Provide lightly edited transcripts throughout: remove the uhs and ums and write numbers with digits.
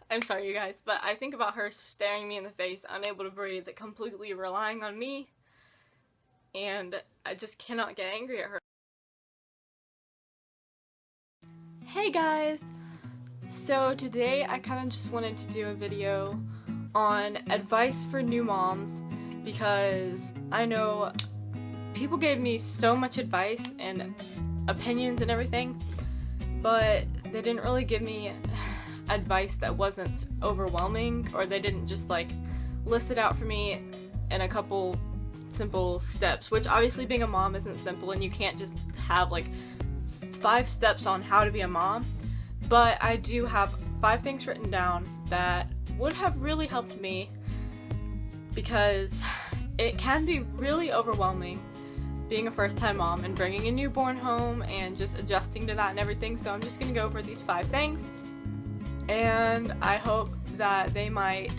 I'm sorry, you guys, but I think about her staring me in the face, unable to breathe, completely relying on me, and I just cannot get angry at her. Hey guys! So today I kind of just wanted to do a video on advice for new moms, because I know people gave me so much advice and opinions and everything, but they didn't really give me advice that wasn't overwhelming, or they didn't just like list it out for me in a couple simple steps, which obviously being a mom isn't simple and you can't just have like 5 steps on how to be a mom, but I do have 5 things written down that would have really helped me, because it can be really overwhelming being a first-time mom and bringing a newborn home and just adjusting to that and everything. So I'm just gonna go over these 5 things, and I hope that they might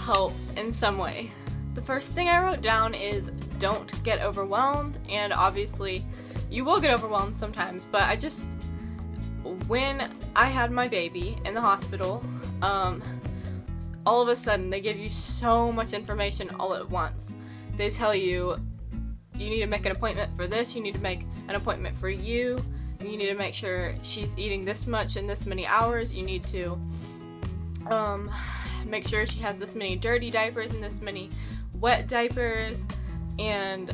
help in some way. The first thing I wrote down is don't get overwhelmed, and obviously you will get overwhelmed sometimes, but when I had my baby in the hospital, all of a sudden they give you so much information all at once. They tell you need to make an appointment for this, you need to make an appointment for you need to make sure she's eating this much in this many hours, you need to make sure she has this many dirty diapers and this many wet diapers, and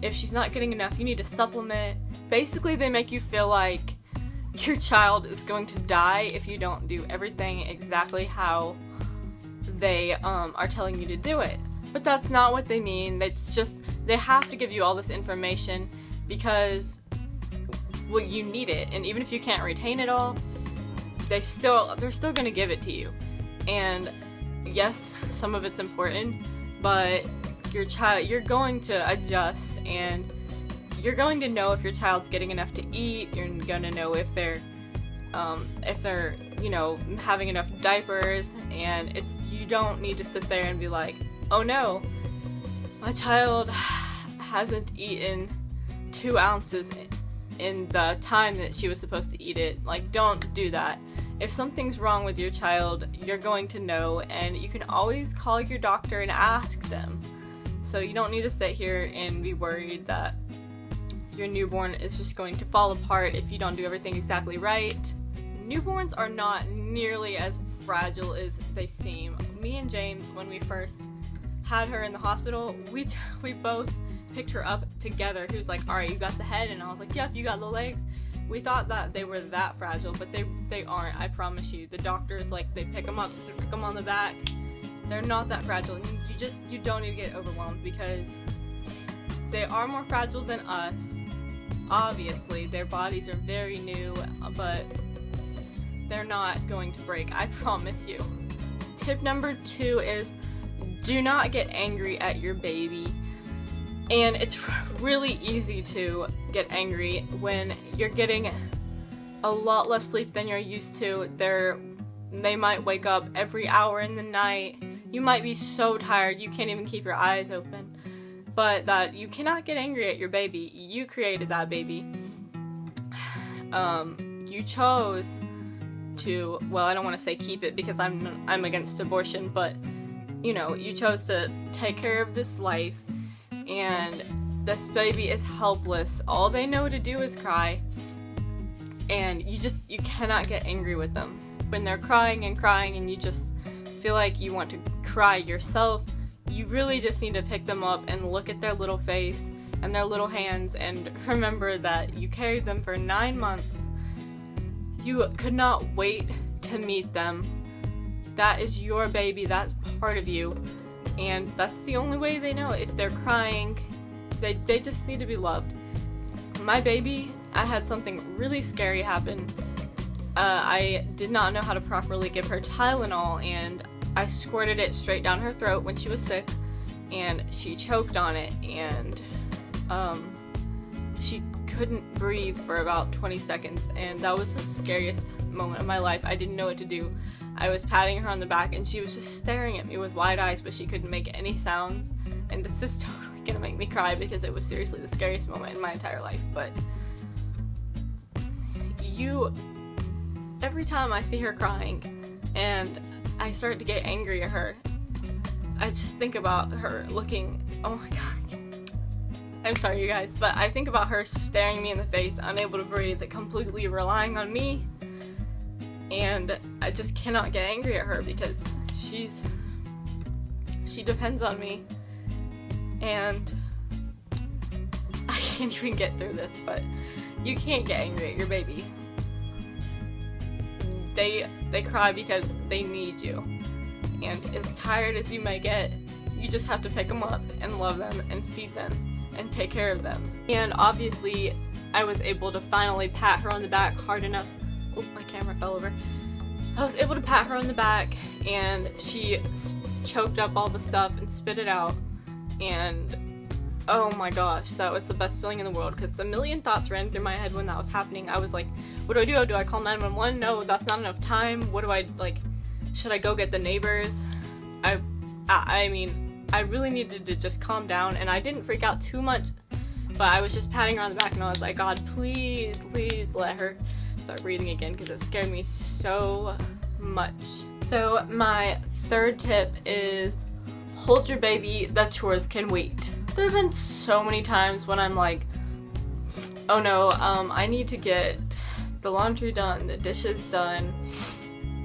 if she's not getting enough, you need to supplement. Basically, they make you feel like your child is going to die if you don't do everything exactly how they are telling you to do it. But that's not what they mean. It's just they have to give you all this information because, well, you need it, and even if you can't retain it all, they're still going to give it to you. And yes, some of it's important, but you're going to adjust, and you're going to know if your child's getting enough to eat. You're going to know if they're having enough diapers, and you don't need to sit there and be like, oh no, my child hasn't eaten 2 ounces in the time that she was supposed to eat it. Like, don't do that. If something's wrong with your child, you're going to know, and you can always call your doctor and ask them. So you don't need to sit here and be worried that your newborn is just going to fall apart if you don't do everything exactly right. Newborns are not nearly as fragile as they seem. Me and James, when we first had her in the hospital, we both picked her up together. He was like, alright, you got the head, and I was like, yep, you got the legs. We thought that they were that fragile, but they aren't, I promise you. The doctors, like, they pick them up, stick them on the back. They're not that fragile. You don't need to get overwhelmed, because they are more fragile than us. Obviously, their bodies are very new, but they're not going to break, I promise you. Tip number 2 is do not get angry at your baby. And it's really easy to get angry when you're getting a lot less sleep than you're used to. They might wake up every hour in the night. You might be so tired you can't even keep your eyes open. But that you cannot get angry at your baby. You created that baby. You chose to, well, I don't want to say keep it because I'm against abortion, but you chose to take care of this life, and this baby is helpless. All they know to do is cry, and you cannot get angry with them. When they're crying and you just feel like you want to cry yourself, you really just need to pick them up and look at their little face and their little hands, and remember that you carried them for 9 months. You could not wait to meet them. That is your baby, that's part of you, and that's the only way they know. If they're crying, they just need to be loved. My baby, I had something really scary happen. I did not know how to properly give her Tylenol, and I squirted it straight down her throat when she was sick, and she choked on it, and she couldn't breathe for about 20 seconds, and that was the scariest moment of my life. I didn't know what to do. I was patting her on the back, and she was just staring at me with wide eyes, but she couldn't make any sounds, and this is totally gonna make me cry because it was seriously the scariest moment in my entire life. But every time I see her crying, and and I start to get angry at her. I just think about her looking, oh my god. I'm sorry you guys, but I think about her staring me in the face, unable to breathe, completely relying on me, and I just cannot get angry at her because she depends on me, and I can't even get through this, but you can't get angry at your baby. They cry because they need you, and as tired as you may get, you just have to pick them up and love them and feed them and take care of them. And obviously I was able to finally pat her on the back hard enough. Oh, my camera fell over. I was able to pat her on the back, and she choked up all the stuff and spit it out, and oh my gosh, that was the best feeling in the world, because a million thoughts ran through my head when that was happening. I was like, what do I do? Do I call 911? No, that's not enough time. What do I, like, should I go get the neighbors? I mean, I really needed to just calm down, and I didn't freak out too much, but I was just patting her on the back, and I was like, God, please, please let her start breathing again, because it scared me so much. So my third tip is hold your baby, the chores can wait. There have been so many times when I'm like, oh no, I need to get the laundry done, the dishes done,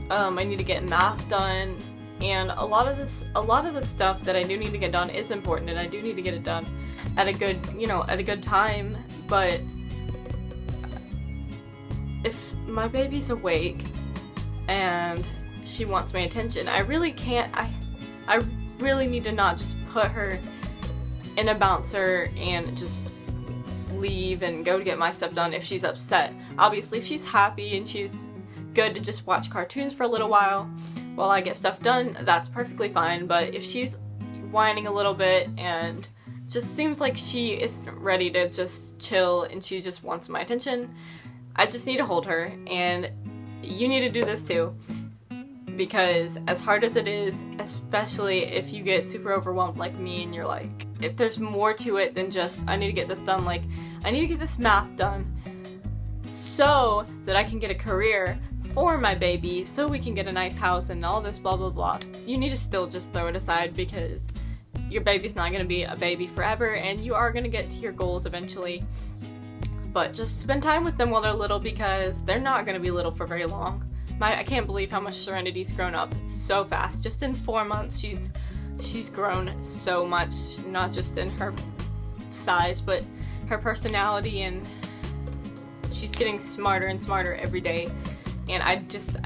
I need to get math done, and a lot of the stuff that I do need to get done is important, and I do need to get it done at a good time, but if my baby's awake and she wants my attention, I really can't, I really need to not just put her in a bouncer and just leave and go to get my stuff done if she's upset. Obviously, if she's happy and she's good to just watch cartoons for a little while I get stuff done, that's perfectly fine, but if she's whining a little bit and just seems like she isn't ready to just chill and she just wants my attention, I just need to hold her, and you need to do this too. Because as hard as it is, especially if you get super overwhelmed like me and you're like, if there's more to it than just, I need to get this done, like, I need to get this math done so that I can get a career for my baby, so we can get a nice house and all this blah blah blah. You need to still just throw it aside, because your baby's not going to be a baby forever, and you are going to get to your goals eventually. But just spend time with them while they're little, because they're not going to be little for very long. I can't believe how much Serenity's grown up so fast. Just in 4 months, she's grown so much, not just in her size, but her personality, and she's getting smarter and smarter every day. And I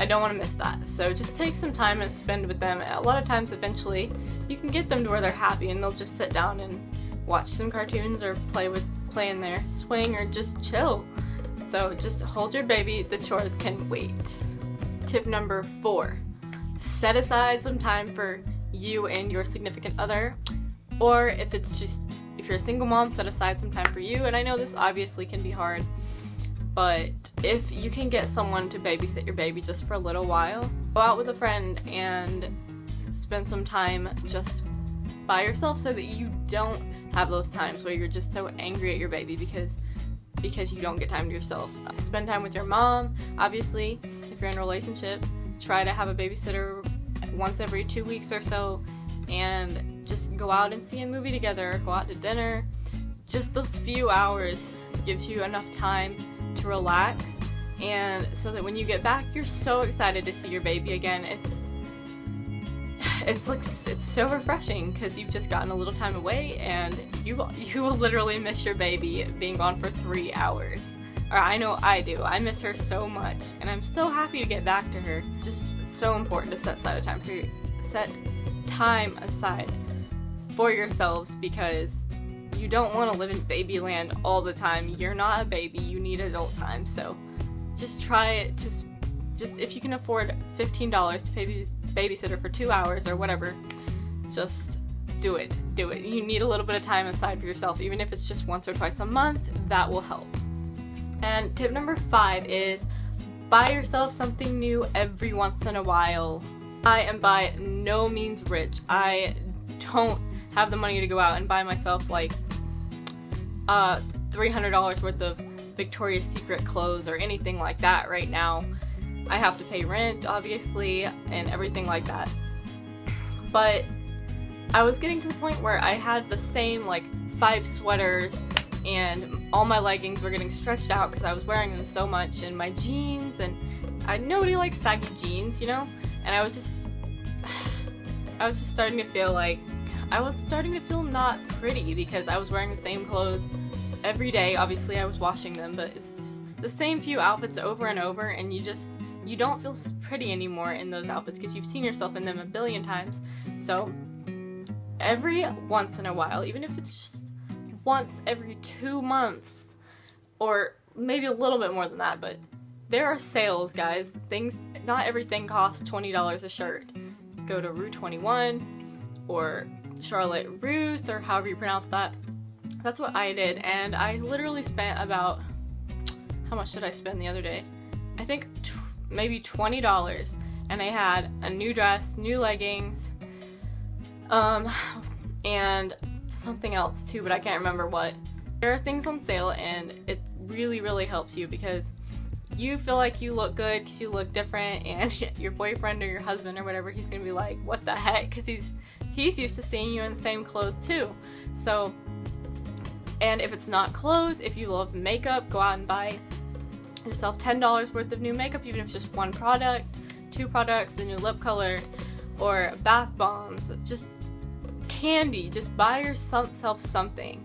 don't want to miss that. So just take some time and spend with them. And a lot of times, eventually, you can get them to where they're happy and they'll just sit down and watch some cartoons or play in their swing or just chill. So just hold your baby, the chores can wait. Tip number 4, set aside some time for you and your significant other, or if you're a single mom, set aside some time for you. And I know this obviously can be hard, but if you can get someone to babysit your baby just for a little while, go out with a friend and spend some time just by yourself, so that you don't have those times where you're just so angry at your baby because you don't get time to yourself. Spend time with your mom. Obviously, if you're in a relationship, try to have a babysitter once every 2 weeks or so, and just go out and see a movie together, go out to dinner. Just those few hours gives you enough time to relax, and so that when you get back, you're so excited to see your baby again. It's so refreshing, because you've just gotten a little time away, and you will literally miss your baby being gone for 3 hours. Or I know I do. I miss her so much, and I'm so happy to get back to her. Just so important to set time aside for yourselves, because you don't want to live in babyland all the time. You're not a baby. You need adult time. So just try it. Just if you can afford $15 to pay babysitter for 2 hours or whatever, just do it. You need a little bit of time aside for yourself, even if it's just once or twice a month. That will help. And tip number 5 is buy yourself something new every once in a while. I am by no means rich. I don't have the money to go out and buy myself like $300 worth of Victoria's Secret clothes or anything like that right now. I have to pay rent, obviously, and everything like that. But I was getting to the point where I had the same like 5 sweaters, and all my leggings were getting stretched out because I was wearing them so much, and my jeans, and nobody likes saggy jeans, you know? And I was just starting to feel like not pretty because I was wearing the same clothes every day. Obviously I was washing them, but it's just the same few outfits over and over, and you don't feel pretty anymore in those outfits because you've seen yourself in them a billion times. So every once in a while, even if it's just once every 2 months, or maybe a little bit more than that, but there are sales, guys. Not everything costs $20 a shirt. Go to Rue 21 or Charlotte Russe, or however you pronounce that. That's what I did, and I literally spent about, how much did I spend the other day? I think maybe $20, and I had a new dress, new leggings, and something else too, but I can't remember what. There are things on sale, and it really, really helps you because you feel like you look good because you look different, and your boyfriend or your husband or whatever, he's gonna be like, what the heck? Because he's used to seeing you in the same clothes too. So, and if it's not clothes, if you love makeup, go out and buy yourself $10 worth of new makeup, even if it's just 1 product, 2 products, a new lip color, or bath bombs, just candy. Just buy yourself something,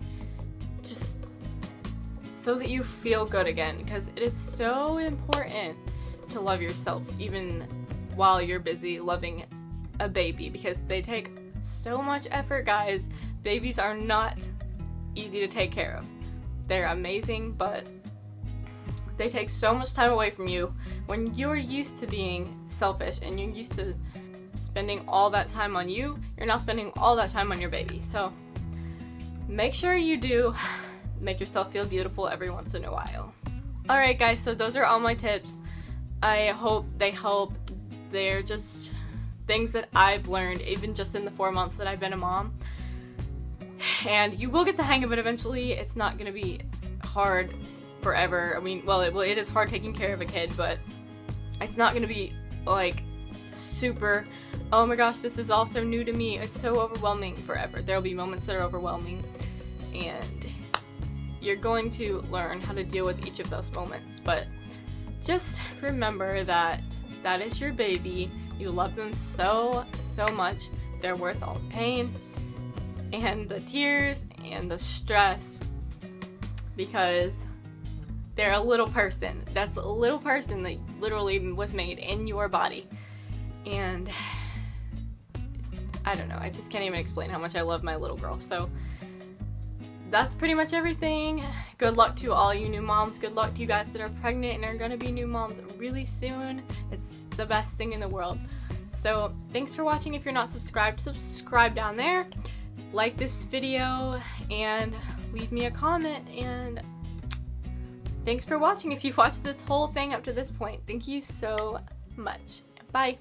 just so that you feel good again, because it is so important to love yourself even while you're busy loving a baby, because they take so much effort, guys. Babies are not easy to take care of. They're amazing, but they take so much time away from you when you're used to being selfish and you're used to spending all that time on you. You're now spending all that time on your baby. So make sure you do make yourself feel beautiful every once in a while. Alright guys, so those are all my tips. I hope they help. They're just things that I've learned even just in the 4 months that I've been a mom. And you will get the hang of it eventually. It's not going to be hard forever. I mean, well, it is hard taking care of a kid, but it's not going to be like super, oh my gosh, this is all so new to me. It's so overwhelming forever. There'll be moments that are overwhelming, and you're going to learn how to deal with each of those moments. But just remember that that is your baby. You love them so, so much. They're worth all the pain and the tears and the stress, because they're a little person. That's a little person that literally was made in your body. And I don't know, I just can't even explain how much I love my little girl. So that's pretty much everything. Good luck to all you new moms. Good luck to you guys that are pregnant and are gonna be new moms really soon. It's the best thing in the world. So thanks for watching. If you're not subscribed, subscribe down there. Like this video and leave me a comment, and thanks for watching if you've watched this whole thing up to this point. Thank you so much. Bye.